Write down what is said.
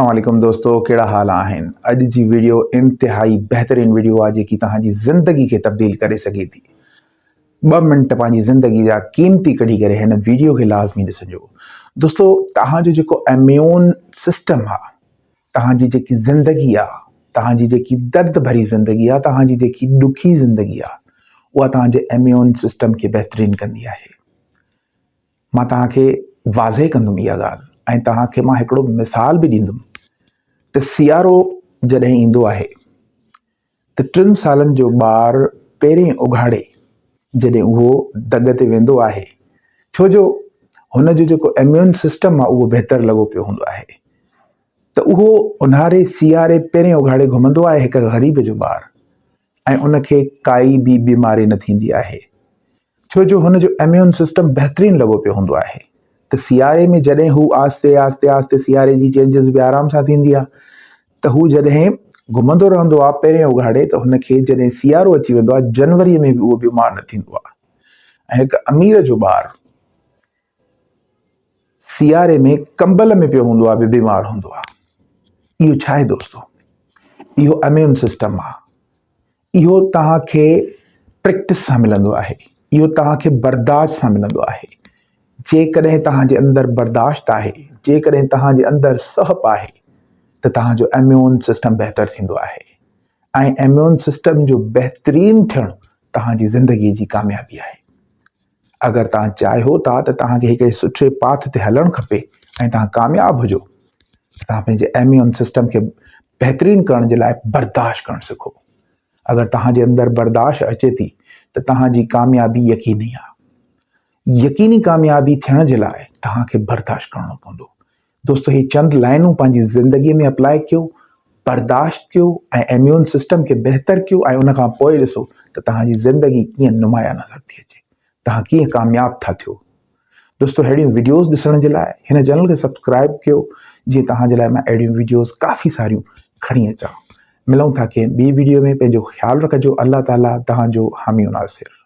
अस्सलाम वालेकुम दोस्तों, कहिड़ा हाल आहिनि। अॼु जी वीडियो इंतिहाई बहितरीन वीडियो आहे जेकी तव्हांजी ज़िंदगी खे तब्दील करे सघे थी। 2 मिंट पंहिंजी ज़िंदगी जा कीमती कढी करे हिन वीडियो खे लाज़मी ॾिसिजो। दोस्तों, तव्हांजो जेको इम्यून सिस्टम आहे, तव्हांजी जेकी ज़िंदगी आहे, तव्हांजी जेकी दर्द भरी ज़िंदगी आहे, तव्हांजी जेकी ॾुखी ज़िंदगी आहे, उहा तव्हांजे इम्यून सिस्टम खे बहितरीन कंदी आहे। मां तव्हांखे वाज़े कंदुमि इहा ॻाल्हि ऐं तव्हांखे मां हिकिड़ो मिसाल बि ॾींदुमि त सियारो जॾहिं ईंदो आहे त 3 सालनि जो ॿार पहिरें उघाड़े जॾहिं उहो दग ते वेंदो आहे, छो जो हुनजो जेको इम्यून सिस्टम आहे उहो बहितर लॻो पियो हूंदो आहे, त उहो ऊन्हारे सियारे पहिरें उघाड़े घुमंदो आहे हिकु ग़रीब जो ॿारु, ऐं उनखे काई बि बीमारी न थींदी आहे, छो जो हुनजो इम्यून सिस्टम बहितरीन लॻो पियो हूंदो आहे। त सियारे में जॾहिं हू आस्ते आस्ते आस्ते सियारे जी चेंजिस बि आराम सां थींदी आहे, त हू जॾहिं घुमंदो रहंदो आहे पहिरें उघाड़े, त हुनखे जॾहिं सियारो अची वेंदो आहे जनवरीअ में बि उहो बीमार न थींदो आहे। ऐं हिकु अमीर जो ॿारु सियारे में कंबल में पियो हूंदो आहे बि बीमार हूंदो आहे। इहो छा आहे दोस्तों? इहो इम्यून सिस्टम आहे। इहो तव्हांखे प्रैक्टिस सां मिलंदो आहे, इहो तव्हांखे बर्दाश्त सां मिलंदो आहे। जेकॾहिं तव्हांजे अंदरि बर्दाश्त आहे, जेकॾहिं तव्हांजे अंदरि सहप आहे, त तव्हांजो इम्यून सिस्टम बहितरु थींदो आहे। ऐं इम्यून सिस्टम जो बहितरीन थियणु तव्हांजी ज़िंदगीअ जी कामयाबी आहे। अगरि तव्हां चाहियो था त तव्हांखे हिकिड़े सुठे पाथ ते हलणु खपे ऐं तव्हां कामयाबु हुजो, त तव्हां पंहिंजे इम्यून सिस्टम खे बहितरीन करण जे लाइ बर्दाश्त करणु सिखो। अगरि तव्हांजे अंदरि बर्दाश्त अचे थी त तव्हांजी कामयाबी यकीनी आहे। यकीनी कामयाबी थियण जे लाइ तव्हांखे बर्दाश्त करणो पवंदो। दोस्तों, ही चंद लाइनूं पंहिंजी ज़िंदगीअ में अप्लाई कयो, बर्दाश्त कयो ऐं इम्यून सिस्टम खे बहितरु कयो, ऐं उन खां पोइ ॾिसो त तव्हांजी ज़िंदगी कीअं नुमाया नज़र थी अचे, तव्हां कीअं कामयाबु था थियो। दोस्तों, अहिड़ियूं वीडियोज़ ॾिसण जे लाइ हिन चैनल खे सब्सक्राइब कयो, जीअं तव्हांजे लाइ मां अहिड़ियूं वीडियोज़ काफ़ी सारियूं खणी अचां। मिलूं था कंहिं ॿी वीडियो में। पंहिंजो ख़्यालु रखिजो। अल्लाह ताला तव्हांजो हामी नासिर।